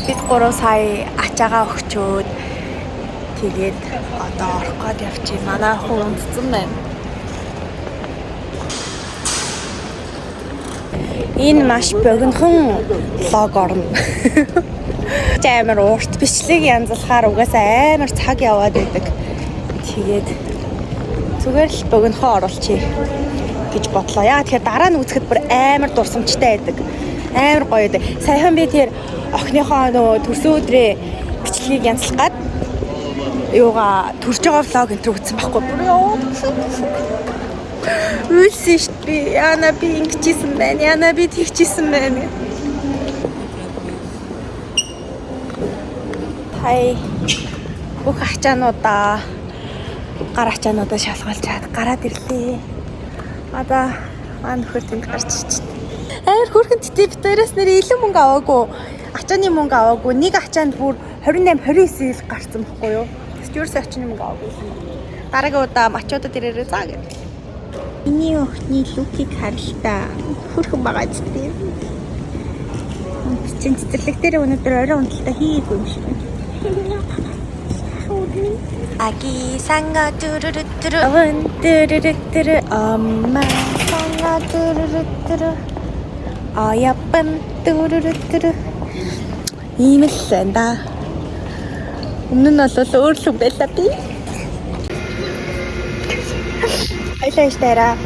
Бид 3 сая ачаагаа өгчөөд тэгээд одоо орох гээд явчих. Манай хүн унтсан байна. Энэ маш богинохон лог орно. Амар урт бичлэг янзлахаар угаасаа амар цаг яваад байдаг. Тэгээд зүгээр л богинохоо оруулчих гэж бодлоо. Яа тэгэхээр дараа нь үзэхэд бүр амар дурсамжтай байдаг. Амар гоё байдаг. Саяхан би тэр охиныхоо нөгөө төрсөн өдрөө бичлэгийг янзлах гад юугаа төрж байгаа влог энэ төр үзсэн байхгүй бүр ёо. Үлсэн шүү дээ. Яна би ингэжсэн байна. Яна би тэгжсэн байна. Хай бүх ачаануудаа гар ачаануудаа шалгуулчаад гараад ирлээ. Одоо маань нөхөр тэнд гарч ирчихсэн. Амар хөрхөн тэтэ бит дээрээс нэр илүү мөнгө аваагүй. Ачааны мөнгө аваагүй. Нэг ачаанд бүр 28 29 ил гарсан байхгүй юу? Тэрс ачааны мөнгө аваагүй. Дараагийн удаа мачуудад ирээрээ заа гэх. Миний охины лукийг харалтаа хөрхөн байгаа ч тийм. Чин цэцэрлэг дээр өнөөдөр орой унталтаа хийгээгүй юм шиг байна. 아기 상어 뚜루루뚜루 뚜루루뚜루 엄마 상어 뚜루루뚜루 어여쁜 뚜루루뚜루 이밌센다 없는 날로 얼른 뺄라비 알라이스테라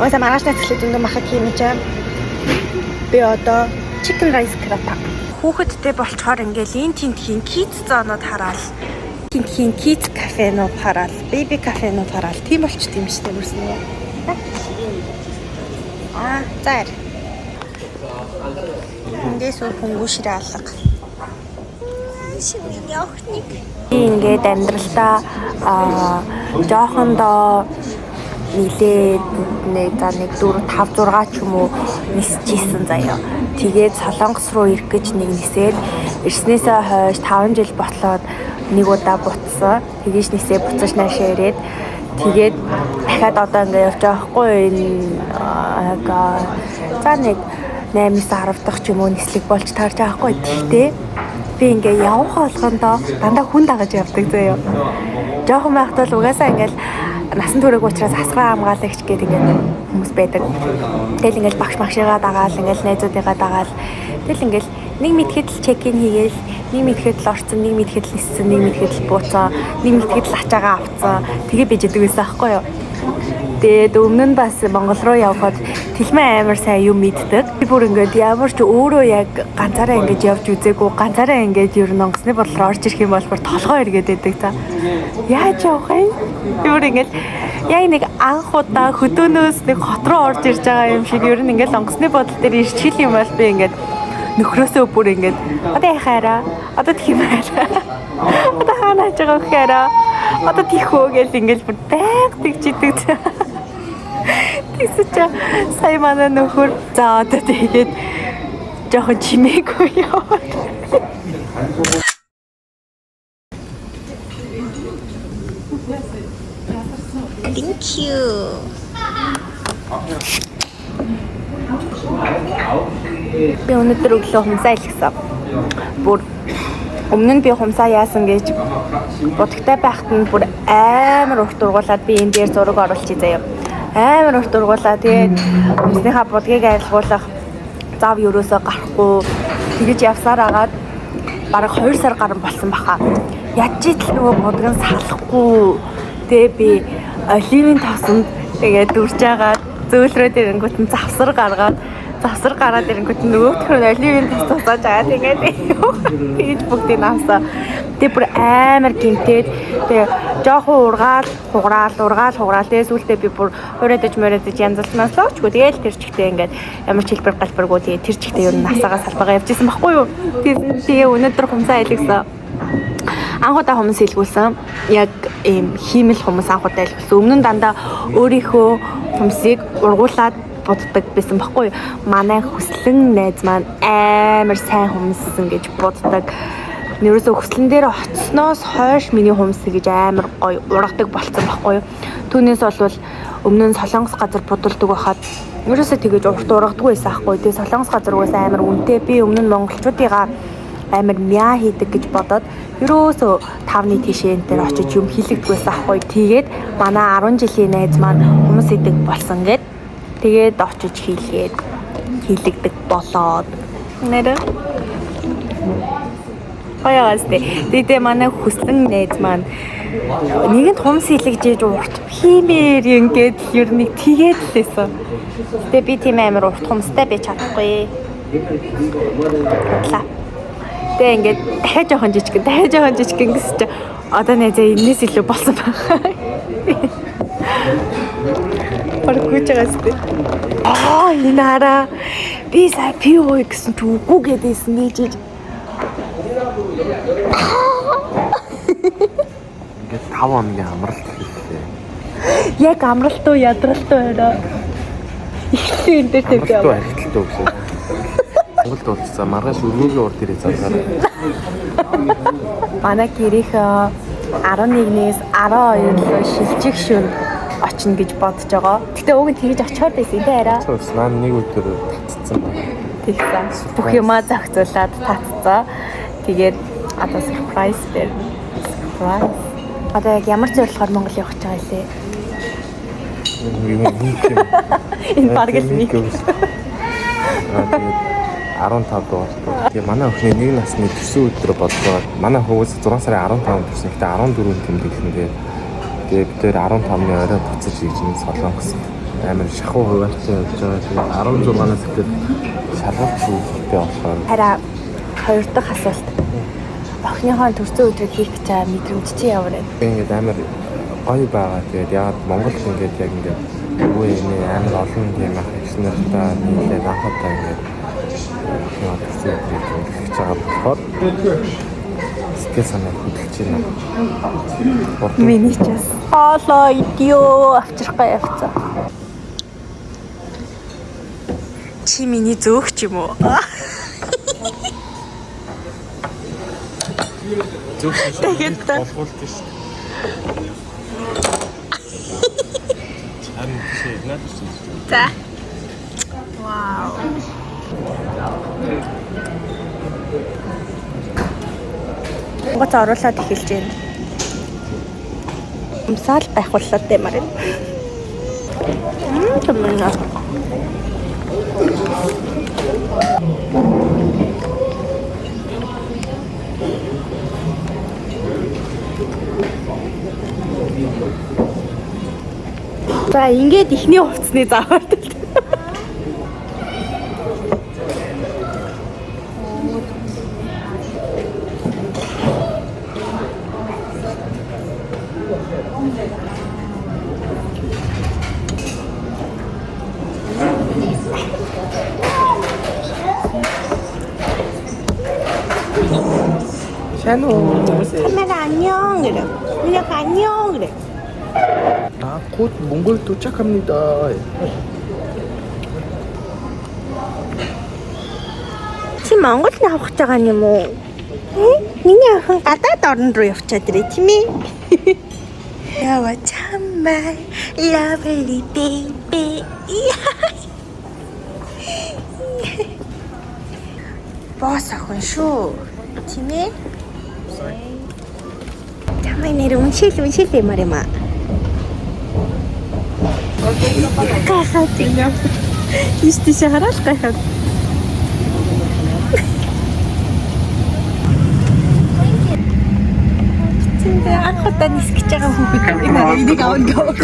어서 말하시는 책 정도 마카키미죠 би одоо chicken rice крапа хүүхэдтэй болчоор ингээл ин тентхийн киц зоонод хараал тентхийн киц кафенууд хараал беби кафенууд хараал тийм болчт юм шүү дээ бүрсэн үү заар эндээс хөнгөө ширээ алга шиний охник ингээд амьдралдаа жоохондоо нилээд нэг 4 5 6 ч юм уу нисчихсэн заяа. Тэгээд Солонгос руу ирэх гэж нэг нисээд ирснээсээ хойш 5 жил ботлоод нэг удаа буцсан. Тэгэж нисээ буцаж наашаа ирээд тэгээд дахиад одоо ингээд явж байгаа хгүй энэ за нэг 8-10 дахь ч юм уу нислэг болж таарж байгаа хгүй. Тэгтээ би ингээд явах болгондоо дандаа хүн дагаж явдаг заяа. Жохон байхдаа л угаасаа ингээд насан туршиг учраас асгаа хамгаалагч гэдэг ингээд хүмүүс байдаг. Тэгэл ингээд багш магшигаа дагаал, ингээд найзуудыгаа дагаал. Тэгэл ингээд нэг мэдхэд л чекин хийгээл, нэг мэдхэд л орцсон, нэг мэдхэд л ниссэн, нэг мэдхэд л бууцсан, нэг мэдхэд л ачаагаа авцсан. Тэгээ бижэдэг байсан аахгүй юу? Тэгээд өмнө нь бас Монгол руу явхад тэлмэн амар сайн юм мэддэг. Би бүр ингээд ямар ч өөрөө яг ганцаараа ингээд явж үзээгүй, ганцаараа ингээд ер нь онгоцны бодлоор орж ирэх юм бол бүр толгой эргээд байдаг та. Яаж явах юм? Би бүр ингээд яг нэг анх удаа хөдөөнөөс нэг хот руу орж ирж байгаа юм шиг ер нь ингээд онгоцны бодол дээр ирчихэл юм бол би ингээд нөхрөөсөө бүр ингээд одоо яхаараа, одоо тиймээрээ. Одоо хаана ч байгаа гэхээрээ одоо тийхөө гэж ингээд бүр байг тэгчидэг. Тэгсэж сая манай нөхөр за одоо тэгээд жоохон чимээгүй яваа. Thank you. Би өнөөдөр өглөө хумсаа илгэсэн. Бүр өмнө нь би хумсаа яасан гэж бодогтой байхад нь бүр амар урт ургуулад би энэ дээр зураг оруулчих заяа. Амар урт ургуулаа. Тэгээд хүмүүсийнхаа будгийг айлгуулах зав ерөөсөө гарахгүй тэгэж явсаар агаад бараг 2 сар гарсан болсон баха. Ядж итл нөгөө будг нь салахгүй. Тэгээ би оливын тосонд тэгээд дүрж агаад зөөлрөө дэрэнгүүт нь завсар гараад ирэнгүүт нөгөөх нь оливын тос тусааж байгаа. Тэгээд бүгдийг авсаа. Тэгээ бүр амар гинтээд тэгээ жоохон ургаал хугараал тэгээ сүултээ би бүр хуурайдаж янзлснаас л очгүй. Тэгээл тэр чигтээ ингээд ямар ч хэлбэр галбаргүй тэгээ тэр чигтээ ер нь насаагаа салбагаа явжсэн байхгүй юу. Тэгээ өнөөдөр хумсаа илгэсэн. Анх удаа хүмүүс илгүүлсэн. Яг ийм хиймэл хүмүүс анх удаа илгүүлсэн. Өмнө нь дандаа өөрийнхөө хүмүүсийг ургуулад боддог байсан байхгүй юу. Манай хүслэн найз маань амар сайн хүмүүссэн гэж боддог. Нэрээсээ хүслэн дээр очсноос хойш миний хүмүүс гэж амар гоё ургадаг болцсон байхгүй юу. Түүнээс болвол өмнө нь Солонгос газар будалдаг байхад нэрээсээ тэгэж урт ургадаг байсан байхгүй юу. Тэгээ Солонгос газар угаасаа амар үнэтэй. Би өмнө нь монголчуудыгаа амар мяа хийдэг гэж бодоод ерөөсөө 5-ны тишээн дээр очиж юм хийлэгдгүйсэн ахгүй. Тэгээд манай 10 жилийн найз маань хүмүүс идэг болсон гэд тэгээд очиж хийлэгдэг болоод нэрэ хаяастай. Тэгээд манай хүслэн найз маань нэгэнд хумс хийлэгжээж урт хиймээр ингээд ер нь тэгээд лээсэн. Тэгээд би тийм амар урт хумстай байж чадахгүй. Тэгээ ингээд дахиад жоохон жижиг гэсэн чи одоо найзаа энэс илүү болсон байна. Паркууч гастай. Энэ хараа би сая пиво гэсэн чи үгүй гэдээсэн нээж. Ингээд 5 хоногийн амралт хийлээ. Яг амралт уу ядралт уу байна. Ихтэй энэ дээр тавьж яваа. Архитектор гэсэн. Монголд уулзсан маргааш өргөгийн урд ирээ залгаараа. Манай гэрийнх 11-ээс 12-нд шилжих шөнө очно гэж бодож байгаа. Гэтэ уг нь тэгж очихоор байсан те арай. Наа нэг өдөр татцсан байна. Тэгсэн. Бүх юмаа зохицуулаад татцсан. Тэгээд одоо surprise дээр. Surprise. Одоо яг ямар зорилгоор Монгол явах гэж байгаа лээ? Энэ баргал нэг. Тэгээд 15 дугаар. Тэгээ манай өхний нэг насны төрсөн өдрөө бодож байгаа. Манай хөвгөөс 6 сарын 15-нд төрсөн. Гэтэ 14-нд тэмдэглэнгээ. Тэгээ бид тэр 15-ны орой буцаж ийж энэ солонгос амар шахуу хуваартай явж байгаа. Тэгээ 16-наас ихтэй шалгалт хүүхдтэй болохоор. Хараа хоёр дахь асуулт. Охиныхоо төрсөн өдрийг хийх гэж байгаа мэдрэмж чи ямар вэ? Ингээд амар гоё байгаа. Тэгээд яагаад Монголд ингээд яг ингээд үгүй энэ амар олон юм ах ихснэртэй нийлээд анхудаа ингээд төрсөн өдрийг хийж байгаа болохоор сэтгэл санаа хөдөлж байна. Миний ч бас хоолоо идё авчрахгаа явцсан. Чи миний зөөх ч юм уу? Тэгээд болголт шүү. Чарн тийш надад шүү. За. Вау. Гоц оруулаад эхэлж байна. Умсаал байхууллаад дэмар юм. Тэмнэ. За ингээд ихний хувцсны зааварт. 샤노. 카메라 안녕 그래. 그냥 안녕 그래. 곧 몽골 도착합니다. Чи Монголд авах гэж байгаа юм уу? Миний охин гадаад орн руу явчаад ирээ тийм ээ. Ява чамбай lovely baby. Босс охин шүү. Тийм ээ. Чамай нэр уншил юмар юм аа. Гайхаад юм. Ийш хараад гайхаад. Тэнд анхудаа нисгэж байгаа хүүхэд энийг аваад гоо.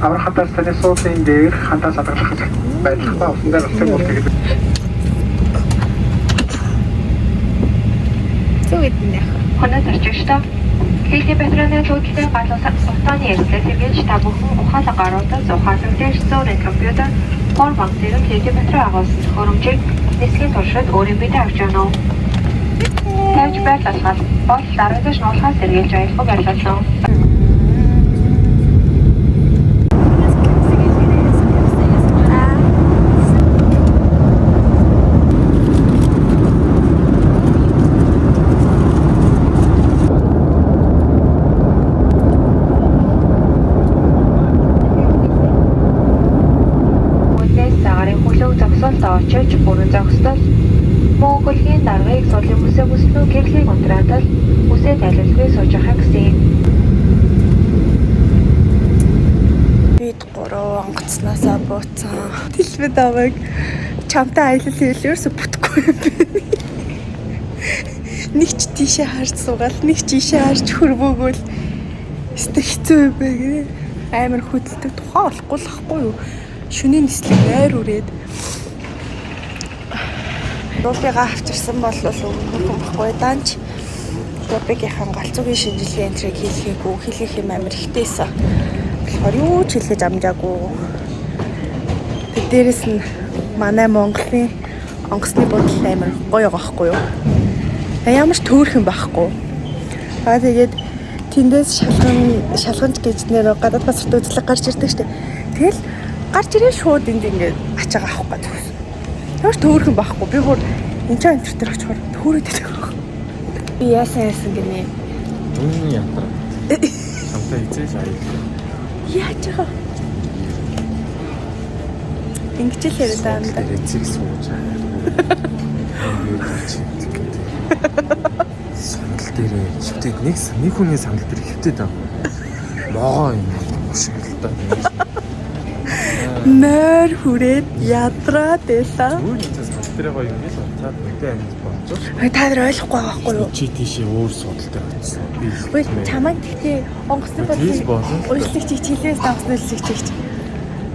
Амар хатаас таны суусын дээр хантаас хадгалах байлгахаа усан дээр устай бол тэгээд Зүгэд нэх. Хоног төрчихтэй. Хийх бэтрэнэ төгсгөө гадласан сутаны ярьсан сэргийлж та бүхэн ухаалаг гаруудаас ухаалаг дээр зөөрэн компьютер формат зэрэг хийх бэтрэ агуулсан хөрөмжийг нисхийн туршид өөрийн биедээ авч яана уу? Тавьж байрлалхал бол дараагаш нуулахаас сэргийлж аялах байлгасан. очиж бүрэн зогсдол Монголын даргаыг судлын бүсээ бүснүү гэрлийг унтраадал бүсээ тайлбаргүй сууж байхаа гэсэн. Бид 3 онгоцноосоо бууцсан. Дэлбэд аваг чамтай аялал хийлээрсө бүтгүй юм бэ. Нэг ч тийшээ харж суугаал, нэг ч ийшээ харж хөрвөөгөөл. Өстө хэцүү юм бэ гэх. Амар хөдөлдөг тухай болохгүй л ахгүй юу. Шөнийн нислэг найр үрээд. Рубигаа авчирсан бол өгөх юм баггүй даанч. Рубигийнхан галзуугийн шинжилгээ энтрийг хийх юм амар ихтэйсэн. Тэгэхээр юу ч хэлгэж амжаагүй. Тэг дээрэс нь манай Монголын онгоцны бодол амар гоё байхгүй юу? Ямар ч төөрхөн байхгүй. Тэгээд тэндээс шалганч гэж нэр гадаад паспорт үзлэг гарч ирдэг штеп. Тэгэл гарч ирээ шууд энд ингээд ачаага авах гэж байна. Ямар ч төөрхөн байхгүй. Би бүр энэ ч энэ төр очихоор төөрөөд байгаа. Би яасан гинэ. Ятар. Хамтаа эзэж аяа. Яаж байгаа? Ингэж л яриад байгаа юм да. Эцэг сууж байгаа. Санал дээр хөвтөд нэг хүний санал дээр хөвтөд байгаа. Могоо юм шиг л та. Нэр хүрээд ядраад байлаа. Өөр нэг санал дээр гоё юм л та мэдээ амьд болж Та байна. нар ойлгохгүй байхгүй юу? Чи тийшээ өөр судалтай очсон. Үгүй чамайг тэгтээ онгоцны бодлыг өөрчлөгч хичээлээс давснуулж чигч.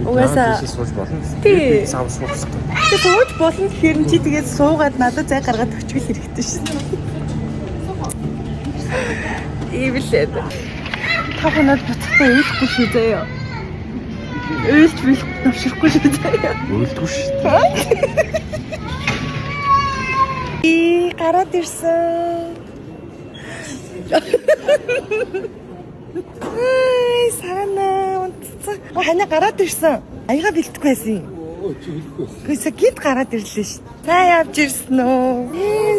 Угаасаа тийшээ сууж болно. Тий. Сав суухстай. тэг сууж болно гэхээр чи тэгээд суугаад надад зай гаргаад өчгөл хэрэгтэй шин. Ивлээд. Та хоноод буцахтаа ээлэхгүй шүү заяа. Ээлж бил навширхгүй шүү заяа. Өөлдгүй шүү дээ. Гараад ирсэн. Ай санаа унтцсан. Ханаа гараад ирсэн. Аяга бэлтгэхгүй байсан. Чи хэлэхгүй. Гэхдээ гид гараад ирлээ шүү. Та явж ирсэн үү?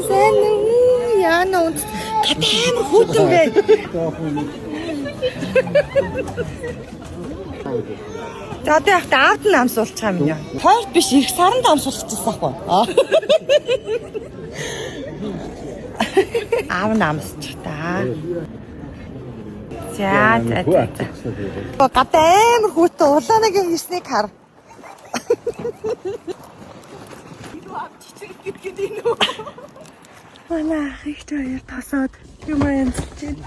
Сайн уу? Яана унт. Катам хүүтэн бэ. За тэгээд аавд нь амсуулчих юм яа. Хойд биш их саранд амсуулчихсан ахгүй. Аав намсч та. За. Гадаа амар хүүтэн улаанагийн ирснийг хар. Манай их хоёр тасаад юм янзлж байна.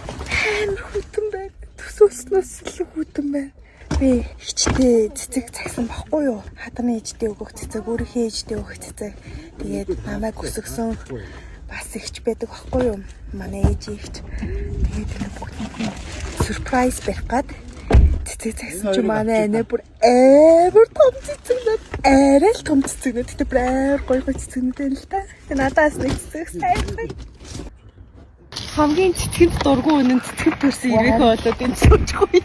Амар хүүтэн байна. Төсөөснөөс л хүүтэн байна. Би хичтэй цэцэг цагсан баггүй юу? Хадны ээжтэй өгөх цэцэг, өөрийнхөө ээжтэй өгөх цэцэг. Тэгээд намайг өсгсөн бас ихч байдаг баггүй юу? Манай ээж ихч. Тэгээд энэ бүгд сюрприз байх гад цэцэг цагсан чи манай анаа бүр амар том цэцэгнүүд, арай л том цэцэгнүүд. Тэгтээ бүр амар гоё цэцэгнүүд байна л та. Надаас нэг цэцэг сайхан. Хамгийн цэцгэнд дургу үнэн цэцэг төрсөн ирээхөө болоод энэ суучихгүй.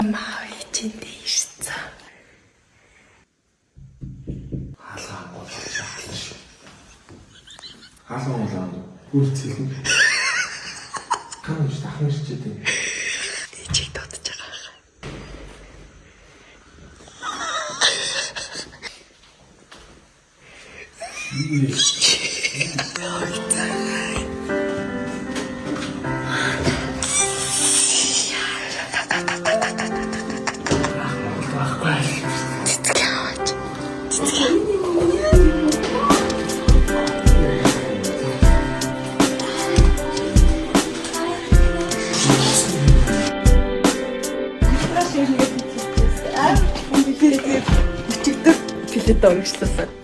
Маа ичэндээ ирсэн. Хаалгаа болоо. Үрцэлэн. Хаач дахин шичээд. Ичиг додож байгаа. Билет орогчлуулсан.